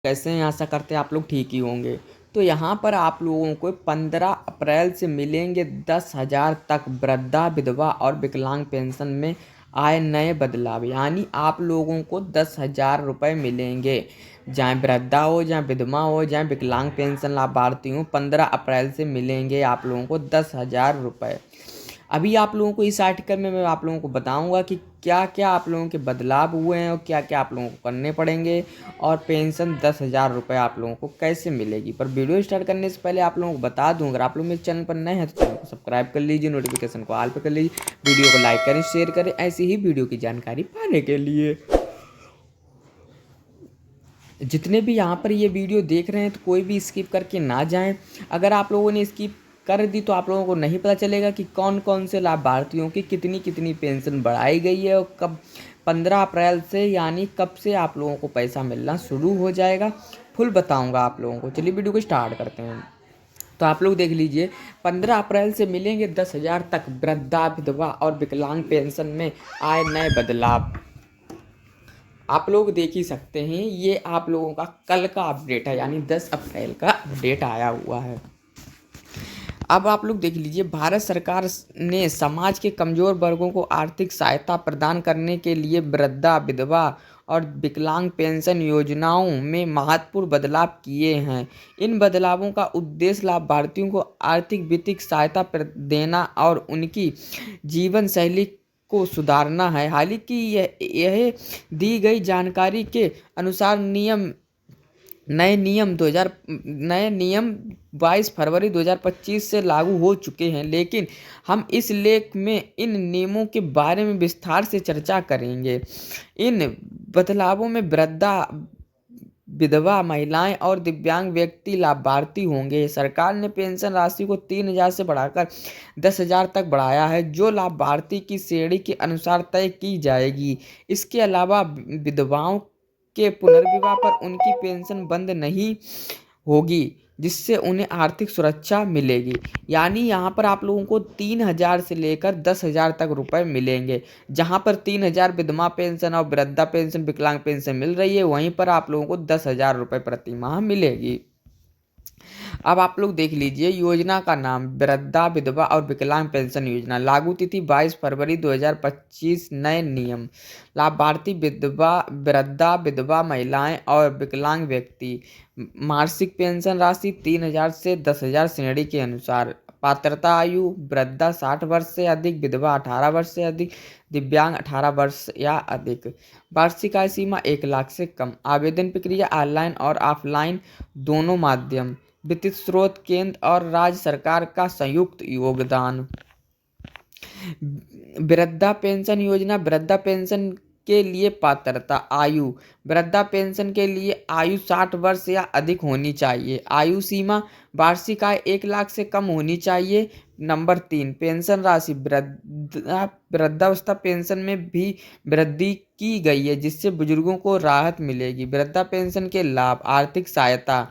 कैसे हैं? आशा करते हैं आप लोग ठीक ही होंगे। तो यहाँ पर आप लोगों को 15 अप्रैल से मिलेंगे 10,000 तक वृद्धा, विधवा और विकलांग पेंशन में आए नए बदलाव। यानी आप लोगों को 10,000 रुपये मिलेंगे, चाहे वृद्धा हो, चाहे विधवा हो, चाहे विकलांग पेंशन लाभार्थी हो। 15 अप्रैल से मिलेंगे आप लोगों को 10,000 रुपये। अभी आप लोगों को इस आर्टिकल में मैं आप लोगों को बताऊंगा कि क्या क्या आप लोगों के बदलाव हुए हैं और क्या क्या आप लोगों को करने पड़ेंगे, और पेंशन 10,000 रुपये आप लोगों को कैसे मिलेगी। पर वीडियो स्टार्ट करने से पहले आप लोगों को बता दूं, अगर आप लोग मेरे चैनल पर नए हैं तो चैनल को सब्सक्राइब कर लीजिए, नोटिफिकेशन को ऑल पे कर लीजिए, वीडियो को लाइक करें, शेयर करें ऐसी ही वीडियो की जानकारी पाने के लिए। जितने भी यहाँ पर ये वीडियो देख रहे हैं तो कोई भी स्किप करके ना जाएं। अगर आप लोगों ने स्किप कर दी तो आप लोगों को नहीं पता चलेगा कि कौन कौन से लाभार्थियों की कितनी कितनी पेंशन बढ़ाई गई है और कब। 15 अप्रैल से यानी कब से आप लोगों को पैसा मिलना शुरू हो जाएगा, फुल बताऊंगा आप लोगों को। चलिए वीडियो को स्टार्ट करते हैं। तो आप लोग देख लीजिए, 15 अप्रैल से मिलेंगे 10,000 तक वृद्धा, विधवा और विकलांग पेंशन में आए नए बदलाव। आप लोग देख ही सकते हैं, ये आप लोगों का कल का अपडेट है, यानी 10 अप्रैल का अपडेट आया हुआ है। अब आप लोग देख लीजिए, भारत सरकार ने समाज के कमजोर वर्गों को आर्थिक सहायता प्रदान करने के लिए वृद्धा, विधवा और विकलांग पेंशन योजनाओं में महत्वपूर्ण बदलाव किए हैं। इन बदलावों का उद्देश्य लाभार्थियों को आर्थिक वित्तीय सहायता देना और उनकी जीवन शैली को सुधारना है। हालांकि यह दी गई जानकारी के अनुसार नए नियम 22 फरवरी 2025 से लागू हो चुके हैं, लेकिन हम इस लेख में इन नियमों के बारे में विस्तार से चर्चा करेंगे। इन बदलावों में वृद्धा, विधवा, महिलाएं और दिव्यांग व्यक्ति लाभार्थी होंगे। सरकार ने पेंशन राशि को 3,000 से बढ़ाकर 10,000 तक बढ़ाया है, जो लाभार्थी की श्रेणी के अनुसार तय की जाएगी। इसके अलावा विधवाओं के पुनर्विवाह पर उनकी पेंशन बंद नहीं होगी, जिससे उन्हें आर्थिक सुरक्षा मिलेगी। यानी यहाँ पर आप लोगों को 3,000 से लेकर 10,000 तक रुपए मिलेंगे। जहाँ पर 3,000 विधवा पेंशन और वृद्धा पेंशन, विकलांग पेंशन मिल रही है, वहीं पर आप लोगों को 10,000 रुपये प्रति माह मिलेगी। अब आप लोग देख लीजिए, योजना का नाम वृद्धा, विधवा और विकलांग पेंशन योजना। लागू तिथि 22 फरवरी 2025। नए नियम, लाभार्थी वृद्धा, विधवा, महिलाएं और विकलांग व्यक्ति। मासिक पेंशन राशि 3,000 से 10,000 श्रेणी के अनुसार। पात्रता आयु, वृद्धा 60 वर्ष से अधिक, विधवा 18 वर्ष से अधिक, दिव्यांग 18 वर्ष या अधिक। वार्षिक आय सीमा 1 लाख से कम। आवेदन प्रक्रिया ऑनलाइन और ऑफलाइन दोनों माध्यम। वित्तीय स्रोत केंद्र और राज्य सरकार का संयुक्त योगदान। वृद्धा पेंशन योजना। वृद्धा पेंशन के लिए पात्रता आयु, वृद्धा पेंशन के लिए आयु 60 वर्ष या अधिक होनी चाहिए। आयु सीमा, वार्षिक आय 1 लाख से कम होनी चाहिए। नंबर 3, पेंशन राशि। वृद्धावस्था पेंशन में भी वृद्धि की गई है, जिससे बुजुर्गों को राहत मिलेगी। वृद्धा पेंशन के लाभ, आर्थिक सहायता,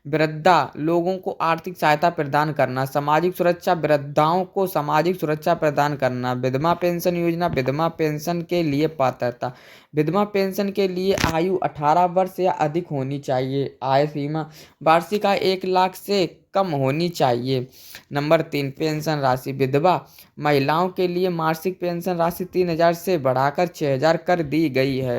वृद्धा लोगों को आर्थिक सहायता प्रदान करना। सामाजिक सुरक्षा, वृद्धाओं को सामाजिक सुरक्षा प्रदान करना। विधवा पेंशन योजना। विधवा पेंशन के लिए पात्रता, विधवा पेंशन के लिए आयु 18 वर्ष या अधिक होनी चाहिए। आय सीमा, वार्षिक आय 1 लाख से कम होनी चाहिए। नंबर 3, पेंशन राशि। विधवा महिलाओं के लिए मासिक पेंशन राशि 3,000 से बढ़ाकर 6,000 कर दी गई है।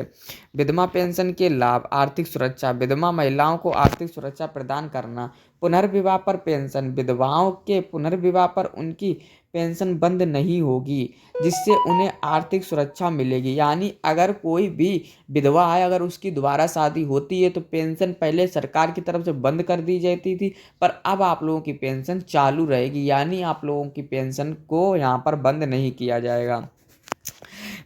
विधवा पेंशन के लाभ, आर्थिक सुरक्षा, विधवा महिलाओं को आर्थिक सुरक्षा प्रदान करना। पुनर्विवाह पर पेंशन, विधवाओं के पुनर्विवाह पर उनकी पेंशन बंद नहीं होगी, जिससे उन्हें आर्थिक सुरक्षा मिलेगी। यानी अगर कोई भी विधवा है, अगर उसकी दोबारा शादी होती है तो पेंशन पहले सरकार की तरफ से बंद कर दी जाती थी, पर अब आप लोगों की पेंशन चालू रहेगी। यानी आप लोगों की पेंशन को यहाँ पर बंद नहीं किया जाएगा।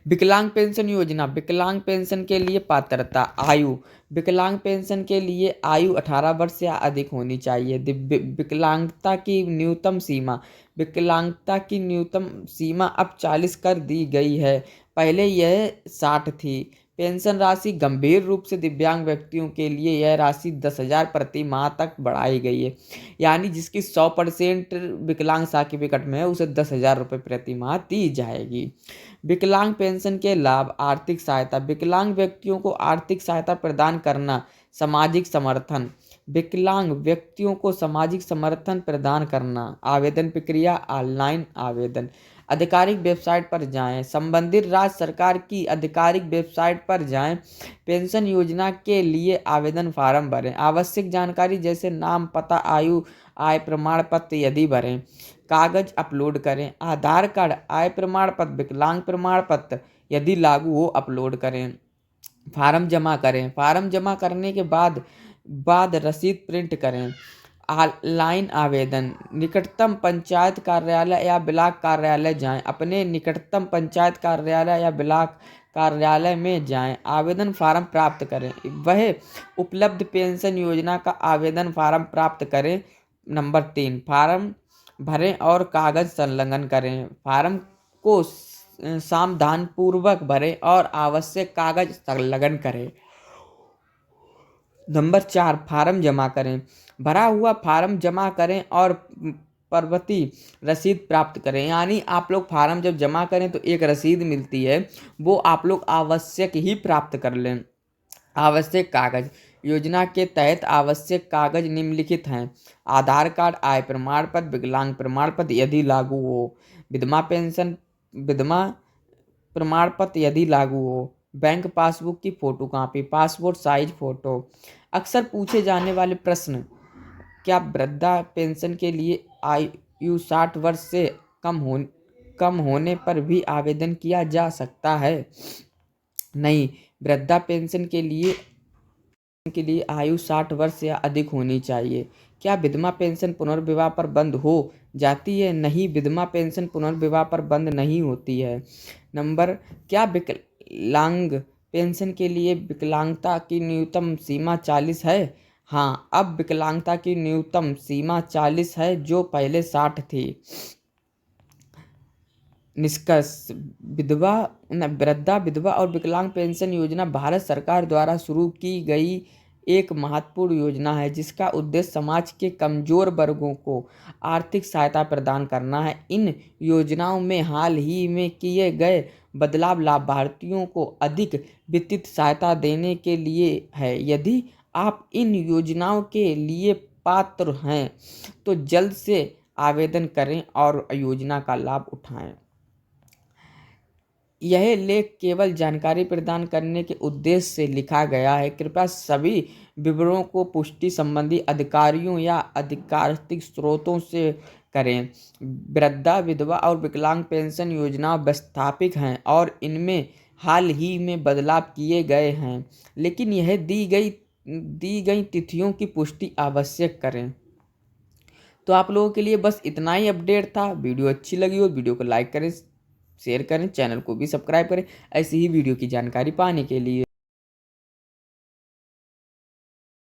विकलांग पेंशन योजना। विकलांग पेंशन के लिए पात्रता आयु, विकलांग पेंशन के लिए आयु 18 वर्ष से अधिक होनी चाहिए। विकलांगता की न्यूनतम सीमा, विकलांगता की न्यूनतम सीमा अब 40 कर दी गई है, पहले यह 60 थी। पेंशन राशि गंभीर रूप से दिव्यांग व्यक्तियों के लिए यह राशि 10,000 प्रति माह तक बढ़ाई गई है। यानी जिसकी 100% विकलांग सर्टिफिकेट में है उसे 10,000 रुपये प्रति माह दी जाएगी। विकलांग पेंशन के लाभ। आर्थिक सहायता। विकलांग व्यक्तियों को आर्थिक सहायता प्रदान करना। सामाजिक समर्थन। विकलांग व्यक्तियों को सामाजिक समर्थन प्रदान करना। आवेदन प्रक्रिया। ऑनलाइन आवेदन। आधिकारिक वेबसाइट पर जाएं। संबंधित राज्य सरकार की आधिकारिक वेबसाइट पर जाएं। पेंशन योजना के लिए आवेदन फार्म भरें। आवश्यक जानकारी जैसे नाम, पता, आयु, आय प्रमाण पत्र यदि भरें। कागज अपलोड करें। आधार कार्ड, आय प्रमाण पत्र, विकलांग प्रमाण पत्र यदि लागू हो अपलोड करें। फार्म जमा करें। फार्म जमा करने के बाद रसीद प्रिंट करें। ऑनलाइन आवेदन। निकटतम पंचायत कार्यालय या ब्लॉक कार्यालय जाएं। अपने निकटतम पंचायत कार्यालय या ब्लॉक कार्यालय में जाएं। आवेदन फार्म प्राप्त करें। वह उपलब्ध पेंशन योजना का आवेदन फार्म प्राप्त करें। नंबर 3, फार्म भरें और कागज संलग्न करें। फार्म को सावधानपूर्वक भरें और आवश्यक कागज संलग्न करें। नंबर 4, फार्म जमा करें। भरा हुआ फार्म जमा करें और प्रवृत्ति रसीद प्राप्त करें। यानी आप लोग फार्म जब जमा करें तो एक रसीद मिलती है, वो आप लोग आवश्यक ही प्राप्त कर लें। आवश्यक कागज। योजना के तहत आवश्यक कागज निम्नलिखित हैं। आधार कार्ड, आय प्रमाण पत्र, विकलांग प्रमाण पत्र यदि लागू हो, विधवा प्रमाण पत्र यदि लागू हो, बैंक पासबुक की फोटोकॉपी, पासपोर्ट साइज फोटो। अक्सर पूछे जाने वाले प्रश्न। क्या वृद्धा पेंशन के लिए आयु 60 वर्ष से कम होने पर भी आवेदन किया जा सकता है? नहीं, वृद्धा पेंशन के लिए आयु 60 वर्ष या अधिक होनी चाहिए। क्या विधवा पेंशन पुनर्विवाह पर बंद हो जाती है? नहीं, विधवा पेंशन पुनर्विवाह पर बंद नहीं होती है। क्या विकलांग पेंशन के लिए विकलांगता की न्यूनतम सीमा 40 है? हाँ, अब विकलांगता की न्यूनतम सीमा 40 है, जो पहले 60 थी। निष्कर्ष। वृद्धा, विधवा और विकलांग पेंशन योजना भारत सरकार द्वारा शुरू की गई एक महत्वपूर्ण योजना है, जिसका उद्देश्य समाज के कमजोर वर्गों को आर्थिक सहायता प्रदान करना है। इन योजनाओं में हाल ही में किए गए बदलाव लाभार्थियों को अधिक वित्तीय सहायता देने के लिए है। यदि आप इन योजनाओं के लिए पात्र हैं तो जल्द से आवेदन करें और योजना का लाभ उठाएं। यह लेख केवल जानकारी प्रदान करने के उद्देश्य से लिखा गया है। कृपया सभी विवरणों को पुष्टि संबंधी अधिकारियों या आधिकारिक स्रोतों से करें। वृद्धा, विधवा और विकलांग पेंशन योजना व्यवस्थापित हैं और इनमें हाल ही में बदलाव किए गए हैं, लेकिन यह दी गई तिथियों की पुष्टि आवश्यक करें। तो आप लोगों के लिए बस इतना ही अपडेट था। वीडियो अच्छी लगी हो वीडियो को लाइक करें, शेयर करें, चैनल को भी सब्सक्राइब करें ऐसी ही वीडियो की जानकारी पाने के लिए।